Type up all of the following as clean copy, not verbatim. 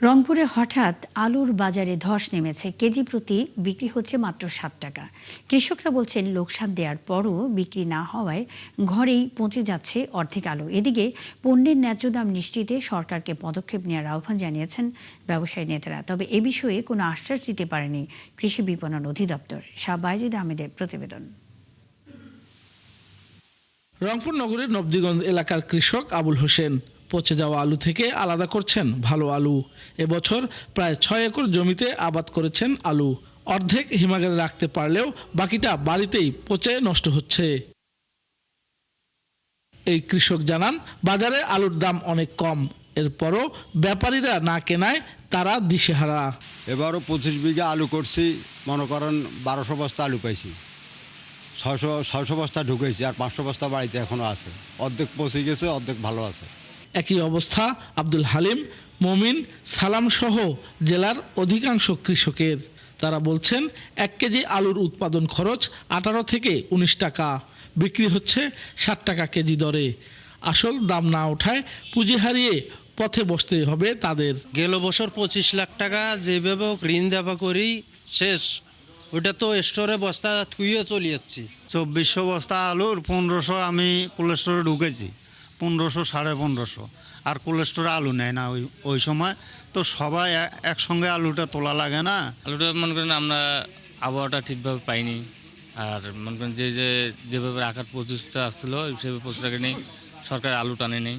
রংপুরে হঠাৎ আলুর বাজারে ধস নেমেছে। কেজি প্রতি বিক্রি হচ্ছে মাত্র 7 টাকা। কৃষকরা বলছেন লোকসান দেওয়ার পরও বিক্রি না হওয়ায় ঘরেই পচে যাচ্ছে অর্ধেক আলু। এদিকে পণ্যের ন্যায্য দাম নিশ্চিতে সরকারকে পদক্ষেপ নেওয়ার আহ্বান জানিয়েছেন ব্যবসায়ী নেতারা। তবে এ বিষয়ে কোনো আশ্বাস দিতে পারেনি কৃষি বিপণন অধিদপ্তর। শাহ বাইজিদ আহমেদের প্রতিবেদন। রংপুর নগরের নবদিগঞ্জ এলাকার কৃষক আবুল হোসেন পচে যাওয়া আলু থেকে আলাদা করছেন ভালো আলু। এবছর প্রায় 6 একর জমিতে আবাদ করেছেন আলু। অর্ধেক হিমাগারে রাখতে পারলেও বাকিটা বাড়িতেই পচে নষ্ট হচ্ছে। এই কৃষক জানান, বাজারে আলুর দাম অনেক কম, এরপরও ব্যাপারীরা না কেনায় তারা দিশেহারা। এবারও 25 বিঘা আলু করছি, মনে করেন 1200 বস্তা আলু পাইছি, 600 বস্তা ঢুকেছি, আর 500 বস্তা বাড়িতে এখনো আছে। অর্ধেক পচে গেছে, অর্ধেক ভালো আছে। একই অবস্থা আব্দুল হালিম, মমিন, সালাম সহ জেলার অধিকাংশ কৃষকের। তারা বলছেন 1 কেজি আলুর উৎপাদন খরচ 18 থেকে 19 টাকা, বিক্রি হচ্ছে 60 টাকা কেজি দরে। আসল দাম না ওঠায় পুঁজি হারিয়ে পথে বসতে হবে তাদের। গেল বছর 25 লাখ টাকা যেভাবে ঋণ দেওয়া করি শেষ, ওটা তো স্টোরে বস্তা থুয়ে চলে যাচ্ছি। 2400 বস্তা আলুর 1500 আমি কোল্ড স্টোরে ঢুকেছি, 1500 1550, আর কোল্ড স্টোরে আলু নেয় না ওই সময়। তো সবাই একসঙ্গে আলুটা তোলা লাগে না। আলুটা মনে করেন আমরা আবহাওয়াটা ঠিকভাবে পাইনি, আর মনে করেন যেভাবে রাখার প্রচেষ্টা আসছিলো সেভাবে প্রচেষ্টা নেই, সরকার আলু টানে নেই,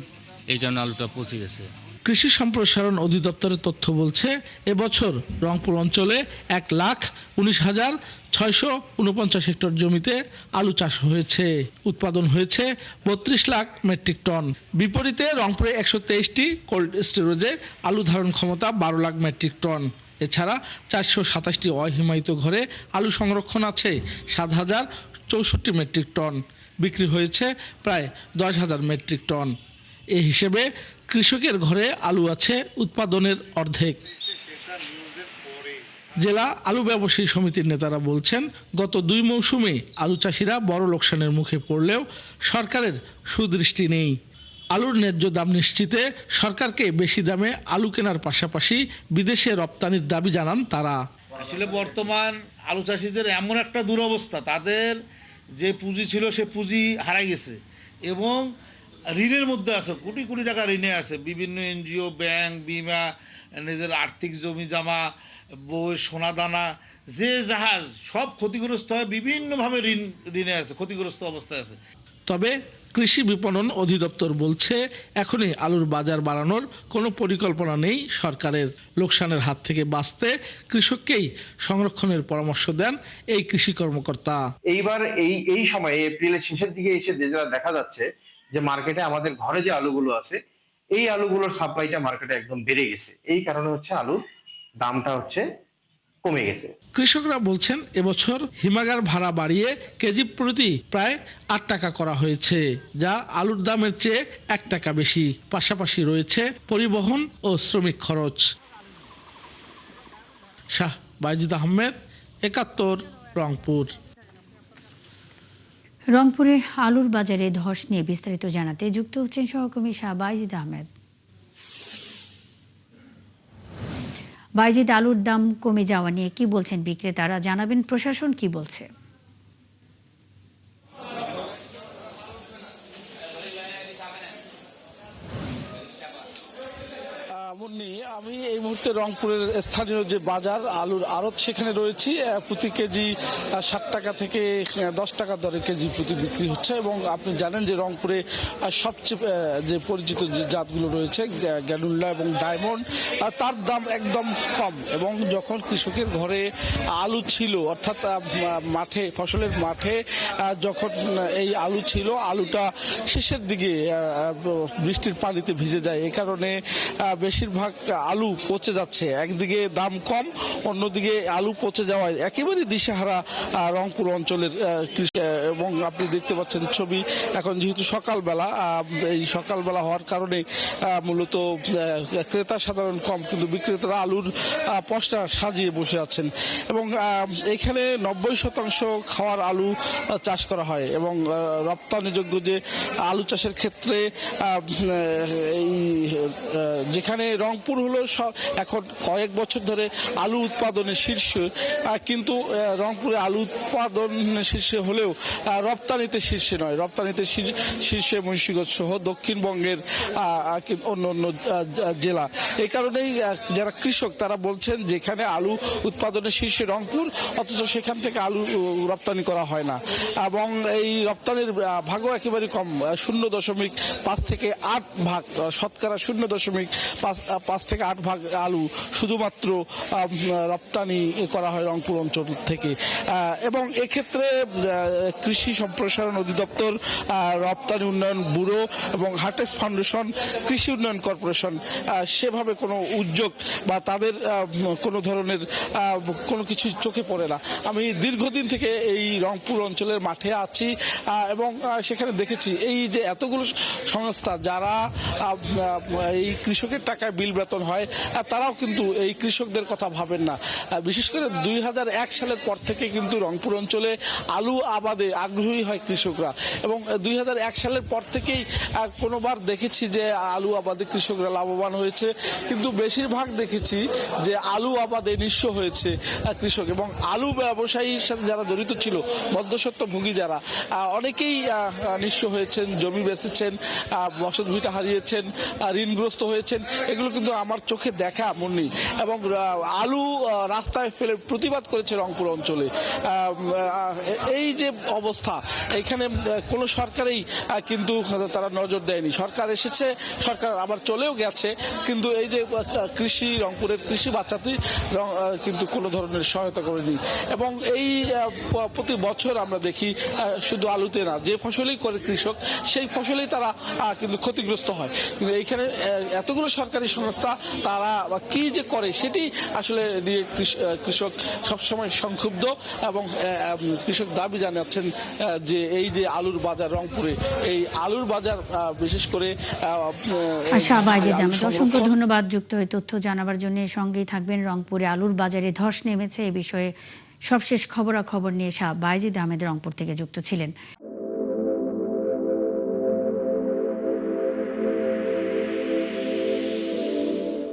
এই কারণে আলুটা পচে গেছে। কৃষি সম্প্রসারণ অধিদপ্তরের তথ্য বলছে, এবছর রংপুর অঞ্চলে 1,19,649 হেক্টর জমিতে আলু চাষ হয়েছে। উৎপাদন হয়েছে 32 লাখ মেট্রিক টন। বিপরীতে রংপুরে 123টি কোল্ড স্টোরেজে আলু ধারণ ক্ষমতা 12 লাখ মেট্রিক টন। এছাড়া 427টি অহিমায়িত ঘরে আলু সংরক্ষণ আছে 7,064 মেট্রিক টন। বিক্রি হয়েছে প্রায় 10,000 মেট্রিক টন। এ হিসেবে কৃষকের ঘরে আলু আছে উৎপাদনের অর্ধেক। জেলা আলু ব্যবসায়ী সমিতির নেতারা বলছেন, গত 2 মৌসুমে আলু চাষিরা বড় লোকসানের মুখে পড়লেও সরকারের সুদৃষ্টি নেই। আলুর ন্যায্য দাম নিশ্চিতে সরকারকে বেশি দামে আলু কেনার পাশাপাশি বিদেশে রপ্তানির দাবি জানান তারা। আসলে বর্তমান আলু চাষিদের এমন একটা দুরবস্থা, তাদের যে পুঁজি ছিল সে পুঁজি হারাই গেছে এবং ঋণের মধ্যে আছে, কোটি কোটি টাকা ঋণে আছে। বিভিন্ন এনজিও, ব্যাংক, বিমা, নিজের আর্থিক জমি জমা, বই, সোনাদানা, যে জাহাজ সব ক্ষতিগ্রস্ত হয়, বিভিন্নভাবে ঋণে আছে, ক্ষতিগ্রস্ত অবস্থায় আছে। তবে কৃষি বিপণন অধিদপ্তর বলছে, এখনই আলুর বাজার বাড়ানোর কোনো পরিকল্পনা নেই সরকারের। লোকসানের হাত থেকে বাঁচতে কৃষককেই সংরক্ষণের পরামর্শ দেন এই কৃষি কর্মকর্তা। এইবার এই সময়ে এপ্রিলের শেষের দিকে এসে যেটা দেখা যাচ্ছে যে মার্কেটে আমাদের ঘরে যে আলুগুলো আছে, এই আলুগুলোর সাপ্লাইটা মার্কেটে একদম বেড়ে গেছে। এই কারণে হচ্ছে আলুর দামটা হচ্ছে কমে গেছে। কৃষকরা বলছেন, এবছর হিমাগার ভাড়া বাড়িয়ে কেজি প্রতি প্রায় 8 টাকা করা হয়েছে, যা আলুর দামের চেয়ে 1 টাকা বেশি। পাশাপাশি রয়েছে পরিবহন ও শ্রমিক খরচ। শাহ বাইজিদ আহমেদ, 71, রংপুর। রংপুরে আলুর বাজারে ধস নিয়ে বিস্তারিত জানাতে যুক্ত হচ্ছেন সহকর্মী শাহ বাইজিদ আহমেদ। বাইজিদ, আলুর দাম কমে যাওয়া নিয়ে কি বলছেন বিক্রেতারা, জানাবেন প্রশাসন কি বলছে? আমি এই মুহূর্তে রংপুরের স্থানীয় যে বাজার আলুর আড়ত, সেখানে রয়েছি। প্রতি কেজি 60 টাকা থেকে 10 টাকা দরে কেজি প্রতি বিক্রি হচ্ছে। এবং আপনি জানেন যে রংপুরে সবচেয়ে যে পরিচিত যে জাতগুলো রয়েছে, গ্যানুল্লা এবং ডায়মন্ড, তার দাম একদম কম। এবং যখন কৃষকের ঘরে আলু ছিল, অর্থাৎ মাঠে, ফসলের মাঠে যখন এই আলু ছিল, আলুটা শেষের দিকে বৃষ্টির পানিতে ভিজে যায়। এ কারণে বেশিরভাগ আলু পচে যাচ্ছে। একদিকে দাম কম, অন্যদিকে আলু পচে যাওয়ায় একেবারে দিশেহারা রংপুর অঞ্চলের কৃষক। এবং আপনি দেখতে পাচ্ছেন ছবি, এখন যেহেতু সকালবেলা, এই সকালবেলা হওয়ার কারণে মূলত ক্রেতা সাধারণ কম, কিন্তু বিক্রেতারা আলুর পসরা সাজিয়ে বসে আছেন। এবং এখানে 90% খাওয়ার আলু চাষ করা হয়। এবং রপ্তানিযোগ্য যে আলু চাষের ক্ষেত্রে এই যেখানে রংপুর হলো এখন কয়েক বছর ধরে আলু উৎপাদনের শীর্ষে, কিন্তু রংপুরে আলু উৎপাদনের শীর্ষে হলেও রপ্তানিতে শীর্ষে নয়। রপ্তানিতে শীর্ষে মুন্সিগঞ্জ সহ দক্ষিণবঙ্গের অন্য অন্য জেলা। এই কারণেই যারা কৃষক তারা বলছেন যেখানে আলু উৎপাদনের শীর্ষে রংপুর, অথচ সেখান থেকে আলু রপ্তানি করা হয় না, এবং এই রপ্তানির ভাগও একেবারে কম, 0.5 থেকে 8 ভাগ, শতকরা 0.5 থেকে 8 ভাগ আলু শুধুমাত্র রপ্তানি করা হয় রংপুর অঞ্চল থেকে। এবং এক্ষেত্রে কৃষি সম্প্রসারণ অধিদপ্তর, রপ্তানি উন্নয়ন ব্যুরো এবং হার্টেক্স ফাউন্ডেশন, কৃষি উন্নয়ন কর্পোরেশন সেভাবে কোনো উদ্যোগ বা তাদের কোনো ধরনের কোনো কিছু চোখে পড়ে না। আমি দীর্ঘদিন থেকে এই রংপুর অঞ্চলের মাঠে আছি এবং সেখানে দেখেছি এই যে এতগুলো সংস্থা যারা এই কৃষকের টাকায় বিল বেতন হয়, তারাও কিন্তু এই কৃষকদের কথা ভাবেন না। বিশেষ করে 2001 সালের পর থেকে কিন্তু রংপুর অঞ্চলে আলু আবাদে আগ্রহী হয় কৃষকরা, এবং 2001 সালের পর থেকেই কোনোবার দেখেছি যে আলু আবাদে কৃষকরা লাভবান হয়েছে, কিন্তু বেশিরভাগ দেখেছি যে আলু আবাদে নিঃস্ব হয়েছে কৃষক। এবং আলু ব্যবসায়ীর সাথে যারা জড়িত ছিল, মধ্যস্বত্বভোগী যারা, অনেকেই নিঃস্ব হয়েছেন, জমি বেচেছেন, বসত ভিটা হারিয়েছেন, ঋণগ্রস্ত হয়েছেন। এগুলো কিন্তু আমার চোখে দেখা মুন্নি। এবং আলু রাস্তায় ফেলে প্রতিবাদ করেছে রংপুর অঞ্চলে। এই যে অবস্থা, এখানে কোনো সরকারই কিন্তু তারা নজর দেয়নি। সরকার এসেছে, সরকার আবার চলেও গেছে, কিন্তু এই যে কৃষি, রংপুরের কৃষি বাঁচাতে কিন্তু কোনো ধরনের সহায়তা করেনি। এবং এই প্রতি বছর আমরা দেখি শুধু আলুতে না, যে ফসলই করে কৃষক সেই ফসলেই তারা কিন্তু ক্ষতিগ্রস্ত হয়। কিন্তু এইখানে এতগুলো সরকারি সংস্থা তারা কি যে করে সেটি আসলে নিয়ে কৃষক সবসময় সংক্ষুব্ধ, এবং কৃষক দাবি জানাচ্ছেন যে এই যে আলুর বাজার রংপুরে, এই আলুর বাজার বিশেষ করে আশা বাইজিদ আহমেদ, অসংখ্য ধন্যবাদ যুক্ত হয়ে তথ্য জানাবার জন্য। সঙ্গেই থাকবেন। রংপুরে আলুর বাজারে ধস নেমেছে, এ বিষয়ে সবশেষ খবরাখবর নিয়ে শাহ বাইজিদ আহমেদ রংপুর থেকে যুক্ত ছিলেন।